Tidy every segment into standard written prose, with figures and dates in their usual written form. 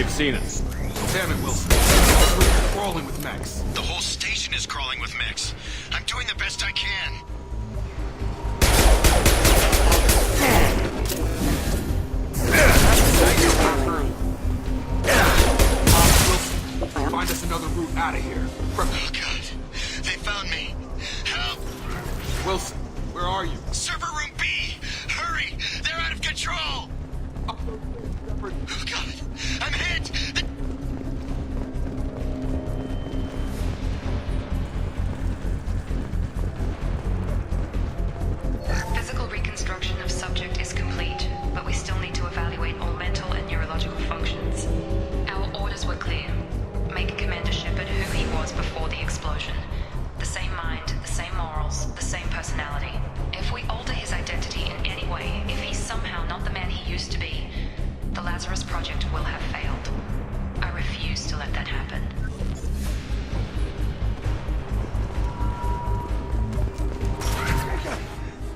They've seen us. Damn it, Wilson. We're crawling with mechs. The whole station is crawling with mechs. I'm doing the best I can. Wilson, find us another route out of here. Oh, God. They found me. Help! Wilson, where are you? Server room B! Hurry! They're out of control! Oh, God! I'm hit! Physical reconstruction of subject is complete, but we still need to evaluate all mental and neurological functions. Our orders were clear. Make Commander Shepard who he was before the explosion. The same mind, the same morals, the same personality. If we alter his identity in any way, if he's somehow not the man he used to be, the Lazarus Project will have failed. I refuse to let that happen.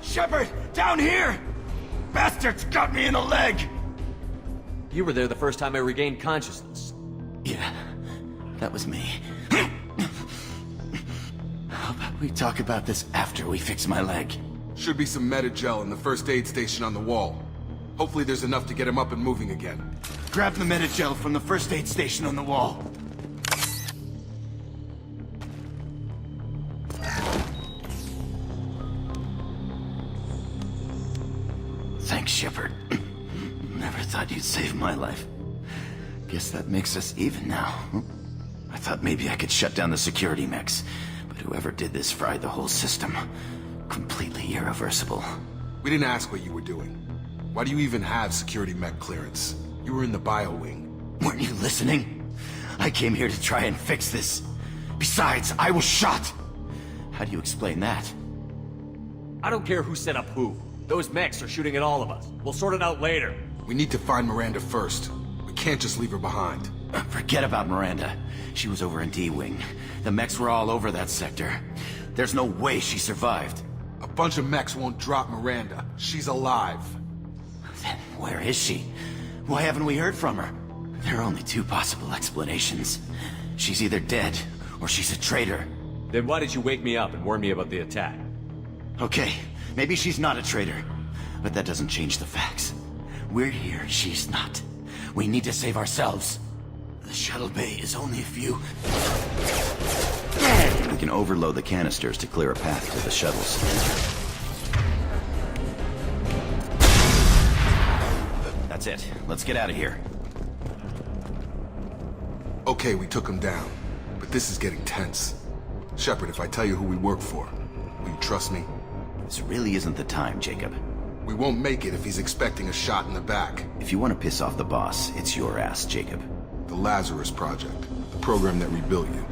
Shepard, down here! Bastards got me in the leg! You were there the first time I regained consciousness. Yeah, that was me. How about we talk about this after we fix my leg? Should be some Metagel in the first aid station on the wall. Hopefully there's enough to get him up and moving again. Grab the Metagel from the first aid station on the wall. Thanks, Shepard. Never thought you'd save my life. Guess that makes us even now. I thought maybe I could shut down the security mechs, but whoever did this fried the whole system. Completely irreversible. We didn't ask what you were doing. Why do you even have security mech clearance? You were in the bio wing. Weren't you listening? I came here to try and fix this. Besides, I was shot. How do you explain that? I don't care who set up who. Those mechs are shooting at all of us. We'll sort it out later. We need to find Miranda first. We can't just leave her behind. Forget about Miranda. She was over in D-Wing. The mechs were all over that sector. There's no way she survived. A bunch of mechs won't drop Miranda. She's alive. Then where is she? Why haven't we heard from her? There are only two possible explanations. She's either dead, or she's a traitor. Then why did you wake me up and warn me about the attack? Okay, maybe she's not a traitor. But that doesn't change the facts. We're here, she's not. We need to save ourselves. The shuttle bay is only a few... We can overload the canisters to clear a path to the shuttles. That's it. Let's get out of here. Okay, we took him down. But this is getting tense. Shepard, if I tell you who we work for, will you trust me? This really isn't the time, Jacob. We won't make it if he's expecting a shot in the back. If you want to piss off the boss, it's your ass, Jacob. The Lazarus Project, the program that rebuilt you.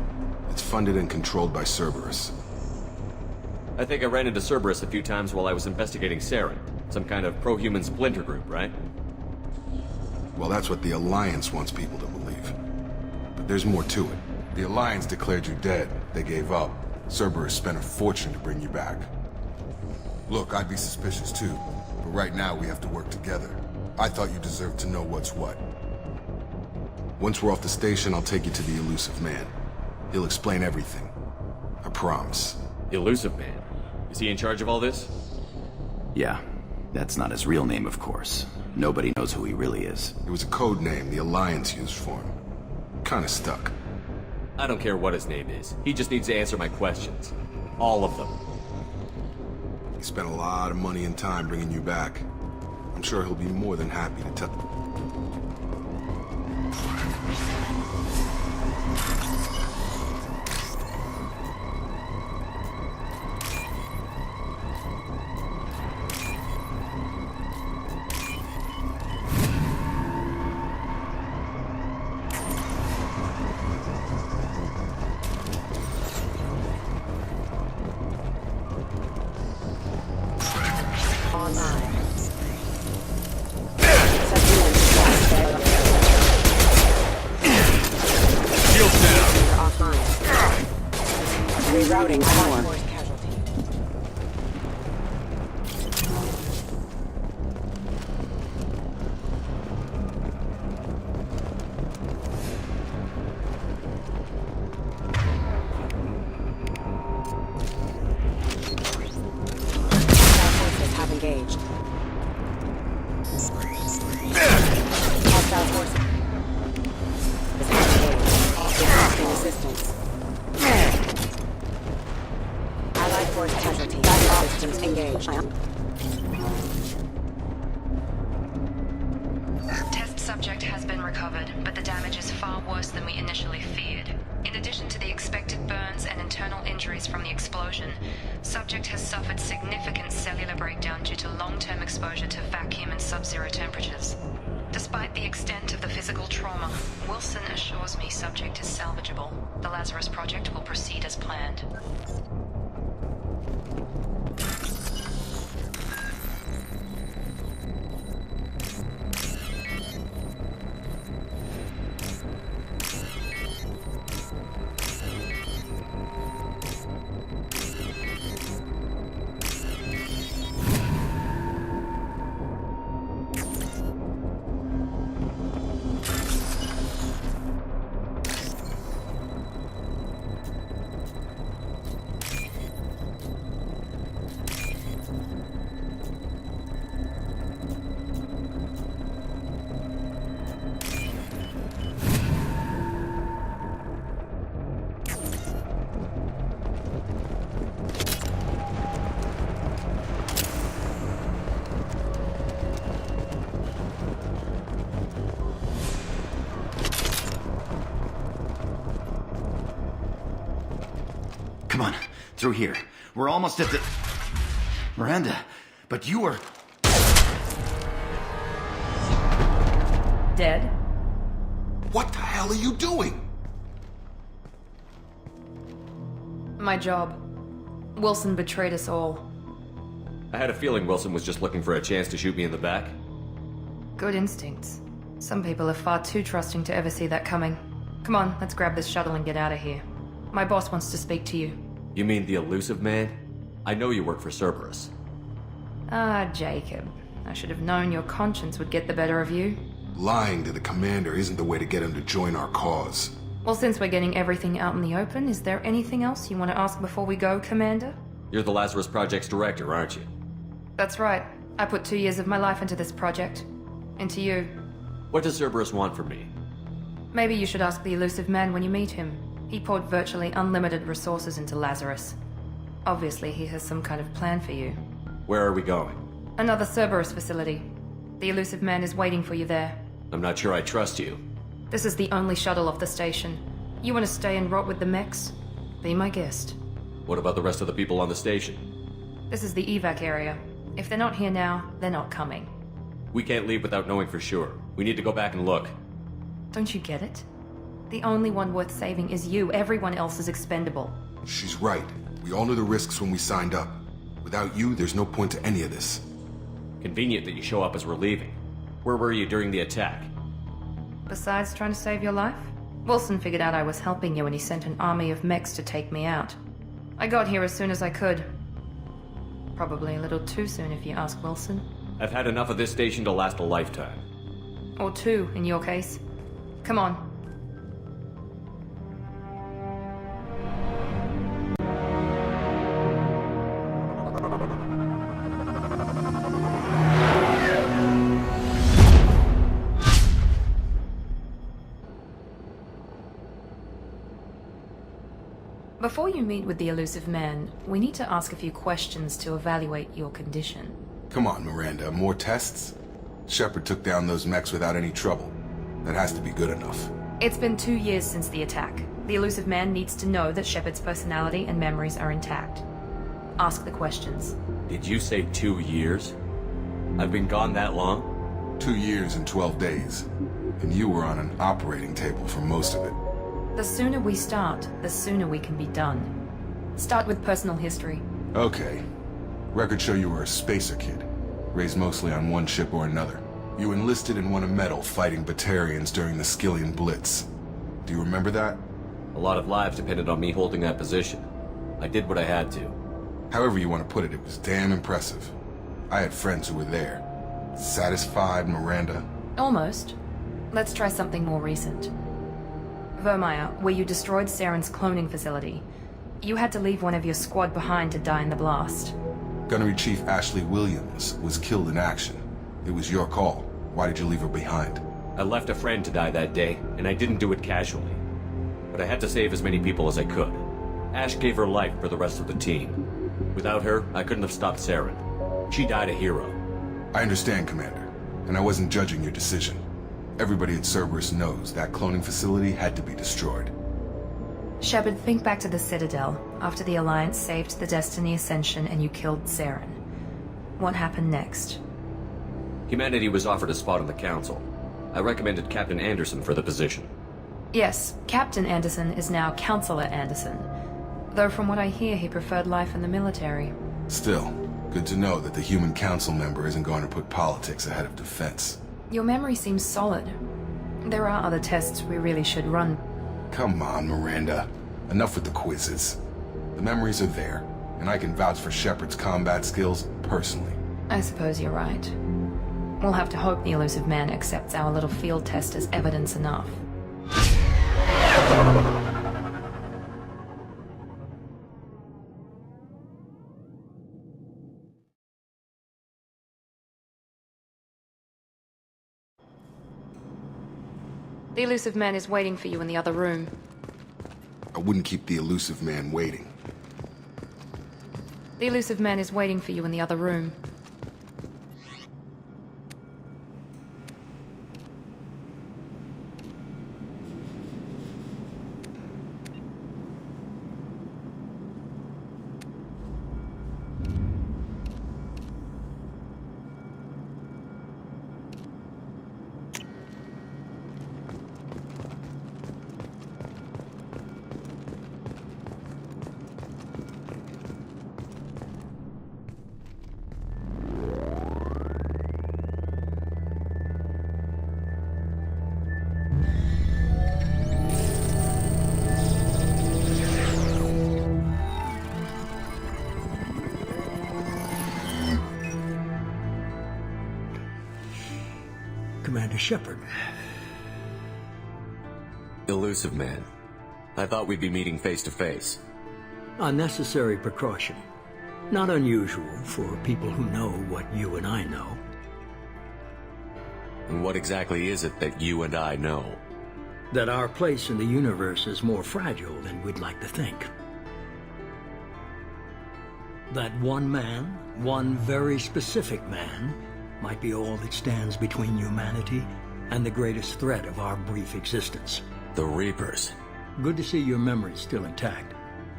It's funded and controlled by Cerberus. I think I ran into Cerberus a few times while I was investigating Saren. Some kind of pro-human splinter group, right? Well, that's what the Alliance wants people to believe. But there's more to it. The Alliance declared you dead. They gave up. Cerberus spent a fortune to bring you back. Look, I'd be suspicious too. But right now we have to work together. I thought you deserved to know what's what. Once we're off the station, I'll take you to the Elusive Man. He'll explain everything. I promise. The Elusive Man. Is he in charge of all this? Yeah, that's not his real name, of course. Nobody knows who he really is. It was a code name the Alliance used for him. Kinda stuck. I don't care what his name is. He just needs to answer my questions. All of them. He spent a lot of money and time bringing you back. I'm sure he'll be more than happy to tell... Rerouting power. Report casualty. All systems engaged. Test subject has been recovered, but the damage is far worse than we initially feared. In addition to the expected burns and internal injuries from the explosion, subject has suffered significant cellular breakdown due to long-term exposure to vacuum and sub-zero temperatures. Despite the extent of the physical trauma, Wilson assures me subject is salvageable. The Lazarus Project will proceed as planned. Come on, through here. We're almost at the... Miranda, but you were... Dead? What the hell are you doing? My job. Wilson betrayed us all. I had a feeling Wilson was just looking for a chance to shoot me in the back. Good instincts. Some people are far too trusting to ever see that coming. Come on, let's grab this shuttle and get out of here. My boss wants to speak to you. You mean the elusive man? I know you work for Cerberus. Ah, Jacob. I should have known your conscience would get the better of you. Lying to the commander isn't the way to get him to join our cause. Well, since we're getting everything out in the open, is there anything else you want to ask before we go, Commander? You're the Lazarus Project's director, aren't you? That's right. I put 2 years of my life into this project. Into you. What does Cerberus want from me? Maybe you should ask the elusive man when you meet him. He poured virtually unlimited resources into Lazarus. Obviously, he has some kind of plan for you. Where are we going? Another Cerberus facility. The elusive man is waiting for you there. I'm not sure I trust you. This is the only shuttle off the station. You want to stay and rot with the mechs? Be my guest. What about the rest of the people on the station? This is the evac area. If they're not here now, they're not coming. We can't leave without knowing for sure. We need to go back and look. Don't you get it? The only one worth saving is you. Everyone else is expendable. She's right. We all knew the risks when we signed up. Without you, there's no point to any of this. Convenient that you show up as we're leaving. Where were you during the attack? Besides trying to save your life, Wilson figured out I was helping you and he sent an army of mechs to take me out. I got here as soon as I could. Probably a little too soon if you ask Wilson. I've had enough of this station to last a lifetime. Or 2, in your case. Come on. Before you meet with the elusive man, we need to ask a few questions to evaluate your condition. Come on, Miranda, more tests? Shepard took down those mechs without any trouble. That has to be good enough. It's been 2 years since the attack. The elusive man needs to know that Shepard's personality and memories are intact. Ask the questions. Did you say 2 years? I've been gone that long? 2 years and 12 days. And you were on an operating table for most of it. The sooner we start, the sooner we can be done. Start with personal history. Okay. Records show you were a spacer kid, raised mostly on one ship or another. You enlisted and won a medal fighting Batarians during the Skillian Blitz. Do you remember that? A lot of lives depended on me holding that position. I did what I had to. However you want to put it, it was damn impressive. I had friends who were there. Satisfied, Miranda? Almost. Let's try something more recent. Vermeer, where you destroyed Saren's cloning facility. You had to leave one of your squad behind to die in the blast. Gunnery Chief Ashley Williams was killed in action. It was your call. Why did you leave her behind? I left a friend to die that day, and I didn't do it casually. But I had to save as many people as I could. Ash gave her life for the rest of the team. Without her, I couldn't have stopped Saren. She died a hero. I understand, Commander, and I wasn't judging your decision. Everybody at Cerberus knows that cloning facility had to be destroyed. Shepard, think back to the Citadel, after the Alliance saved the Destiny Ascension and you killed Saren. What happened next? Humanity was offered a spot on the Council. I recommended Captain Anderson for the position. Yes, Captain Anderson is now Counselor Anderson. Though from what I hear, he preferred life in the military. Still, good to know that the human council member isn't going to put politics ahead of defense. Your memory seems solid. There are other tests we really should run. Come on, Miranda. Enough with the quizzes. The memories are there, and I can vouch for Shepard's combat skills personally. I suppose you're right. We'll have to hope the Elusive Man accepts our little field test as evidence enough. The Elusive Man is waiting for you in the other room. I wouldn't keep the elusive man waiting. The Elusive Man is waiting for you in the other room. Commander Shepard. Elusive Man. I thought we'd be meeting face to face. Unnecessary precaution. Not unusual for people who know what you and I know. And what exactly is it that you and I know? That our place in the universe is more fragile than we'd like to think. That one man, one very specific man, might be all that stands between humanity and the greatest threat of our brief existence. The Reapers. Good to see your memory's still intact.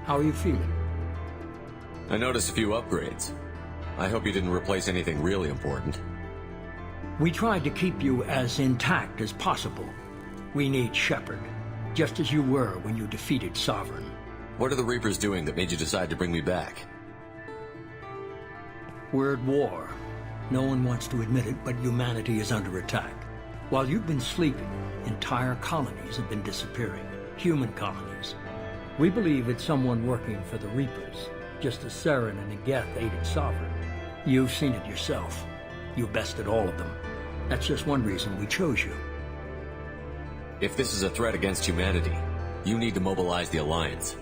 How are you feeling? I noticed a few upgrades. I hope you didn't replace anything really important. We tried to keep you as intact as possible. We need Shepard, just as you were when you defeated Sovereign. What are the Reapers doing that made you decide to bring me back? We're at war. No one wants to admit it, but humanity is under attack. While you've been sleeping, entire colonies have been disappearing. Human colonies. We believe it's someone working for the Reapers, just as Saren and Negeth aided Sovereign. You've seen it yourself. You bested all of them. That's just one reason we chose you. If this is a threat against humanity, you need to mobilize the Alliance.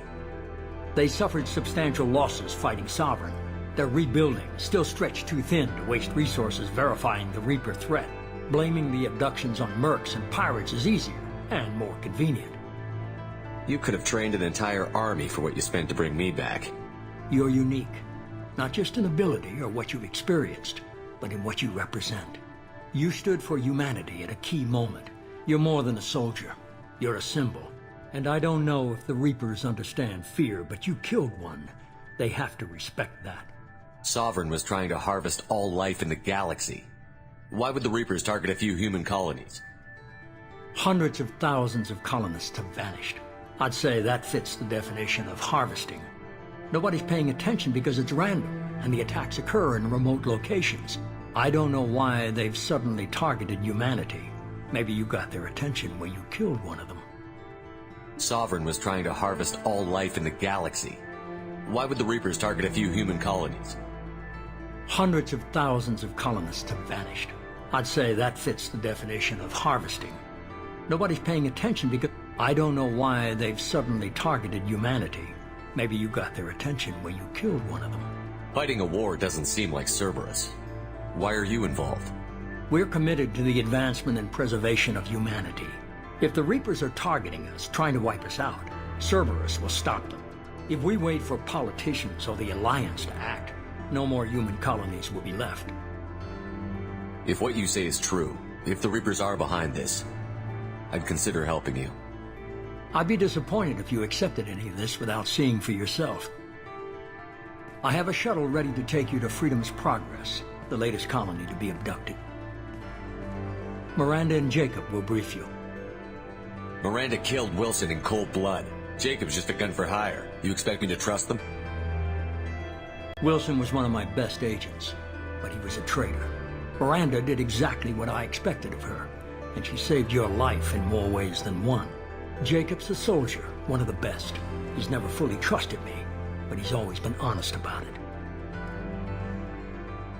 They suffered substantial losses fighting Sovereign. They're rebuilding, still stretched too thin to waste resources verifying the Reaper threat. Blaming the abductions on mercs and pirates is easier and more convenient. You could have trained an entire army for what you spent to bring me back. You're unique, not just in ability or what you've experienced, but in what you represent. You stood for humanity at a key moment. You're more than a soldier. You're a symbol. And I don't know if the Reapers understand fear, but you killed one. They have to respect that. Sovereign was trying to harvest all life in the galaxy. Why would the Reapers target a few human colonies? Hundreds of thousands of colonists have vanished. I'd say that fits the definition of harvesting. Nobody's paying attention because it's random, and the attacks occur in remote locations. I don't know why they've suddenly targeted humanity. Maybe you got their attention when you killed one of them. Sovereign was trying to harvest all life in the galaxy. Why would the Reapers target a few human colonies? Hundreds of thousands of colonists have vanished. I'd say that fits the definition of harvesting. Nobody's paying attention because I don't know why they've suddenly targeted humanity. Maybe you got their attention when you killed one of them. Fighting a war doesn't seem like Cerberus. Why are you involved? We're committed to the advancement and preservation of humanity. If the Reapers are targeting us, trying to wipe us out, Cerberus will stop them. If we wait for politicians or the Alliance to act, no more human colonies will be left. If what you say is true, if the Reapers are behind this, I'd consider helping you. I'd be disappointed if you accepted any of this without seeing for yourself. I have a shuttle ready to take you to Freedom's Progress, the latest colony to be abducted. Miranda and Jacob will brief you. Miranda killed Wilson in cold blood. Jacob's just a gun for hire. You expect me to trust them? Wilson was one of my best agents, but he was a traitor. Miranda did exactly what I expected of her, and she saved your life in more ways than one. Jacob's a soldier, one of the best. He's never fully trusted me, but he's always been honest about it.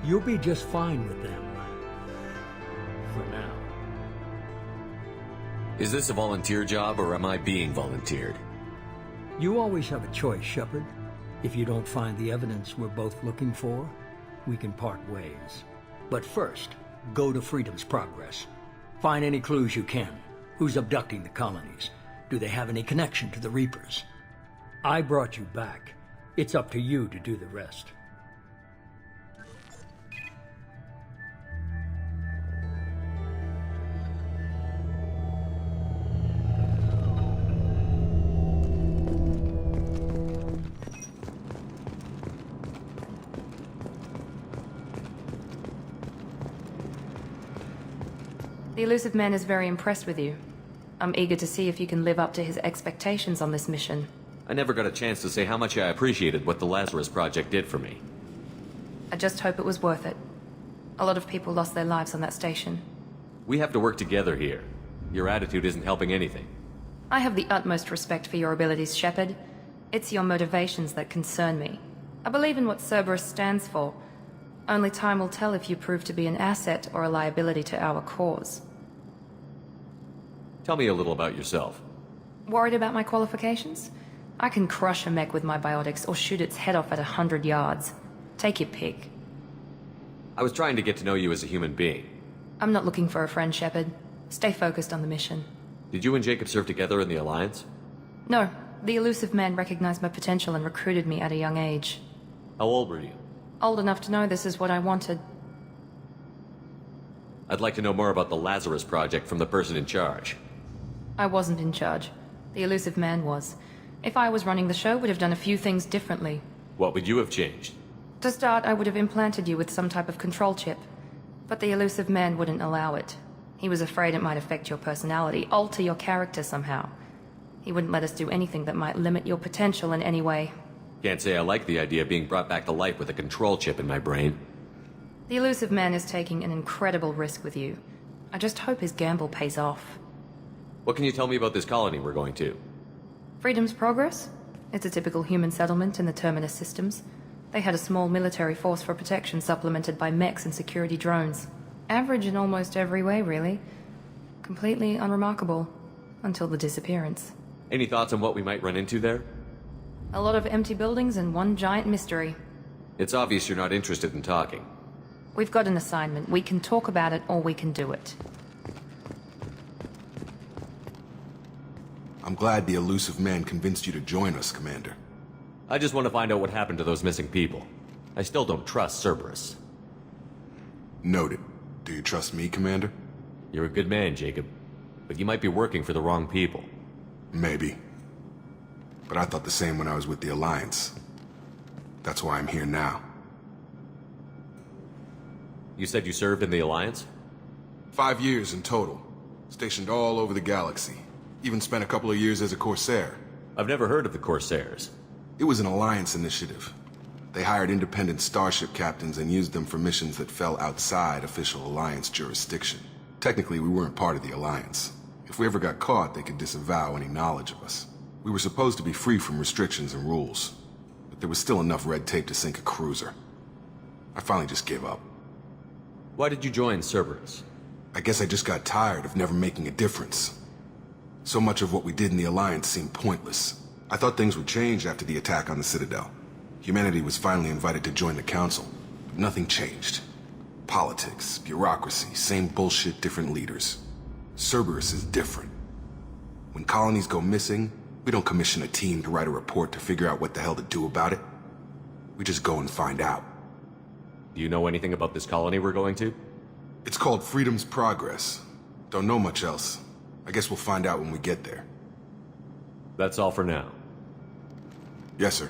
You'll be just fine with them. For now. Is this a volunteer job, or am I being volunteered? You always have a choice, Shepard. If you don't find the evidence we're both looking for, we can part ways. But first, go to Freedom's Progress. Find any clues you can. Who's abducting the colonies? Do they have any connection to the Reapers? I brought you back. It's up to you to do the rest. The Elusive Man is very impressed with you. I'm eager to see if you can live up to his expectations on this mission. I never got a chance to say how much I appreciated what the Lazarus Project did for me. I just hope it was worth it. A lot of people lost their lives on that station. We have to work together here. Your attitude isn't helping anything. I have the utmost respect for your abilities, Shepard. It's your motivations that concern me. I believe in what Cerberus stands for. Only time will tell if you prove to be an asset or a liability to our cause. Tell me a little about yourself. Worried about my qualifications? I can crush a mech with my biotics or shoot its head off at 100 yards. Take your pick. I was trying to get to know you as a human being. I'm not looking for a friend, Shepard. Stay focused on the mission. Did you and Jacob serve together in the Alliance? No, the Elusive Man recognized my potential and recruited me at a young age. How old were you? Old enough to know this is what I wanted. I'd like to know more about the Lazarus Project from the person in charge. I wasn't in charge. The Elusive Man was. If I was running the show, would have done a few things differently. What would you have changed? To start, I would have implanted you with some type of control chip. But the Elusive Man wouldn't allow it. He was afraid it might affect your personality, alter your character somehow. He wouldn't let us do anything that might limit your potential in any way. Can't say I like the idea of being brought back to life with a control chip in my brain. The Elusive Man is taking an incredible risk with you. I just hope his gamble pays off. What can you tell me about this colony we're going to? Freedom's Progress? It's a typical human settlement in the Terminus systems. They had a small military force for protection supplemented by mechs and security drones. Average in almost every way, really. Completely unremarkable. Until the disappearance. Any thoughts on what we might run into there? A lot of empty buildings and one giant mystery. It's obvious you're not interested in talking. We've got an assignment. We can talk about it or we can do it. I'm glad the Elusive Man convinced you to join us, Commander. I just want to find out what happened to those missing people. I still don't trust Cerberus. Noted. Do you trust me, Commander? You're a good man, Jacob. But you might be working for the wrong people. Maybe. But I thought the same when I was with the Alliance. That's why I'm here now. You said you served in the Alliance? 5 years in total. Stationed all over the galaxy. Even spent a couple of years as a Corsair. I've never heard of the Corsairs. It was an Alliance initiative. They hired independent starship captains and used them for missions that fell outside official Alliance jurisdiction. Technically, we weren't part of the Alliance. If we ever got caught, they could disavow any knowledge of us. We were supposed to be free from restrictions and rules, but there was still enough red tape to sink a cruiser. I finally just gave up. Why did you join Cerberus? I guess I just got tired of never making a difference. So much of what we did in the Alliance seemed pointless. I thought things would change after the attack on the Citadel. Humanity was finally invited to join the Council, but nothing changed. Politics, bureaucracy, same bullshit, different leaders. Cerberus is different. When colonies go missing, We don't commission a team to write a report to figure out what the hell to do about it. We just go and find out. Do you know anything about this colony we're going to? It's called Freedom's Progress. Don't know much else. I guess we'll find out when we get there. That's all for now. Yes, sir.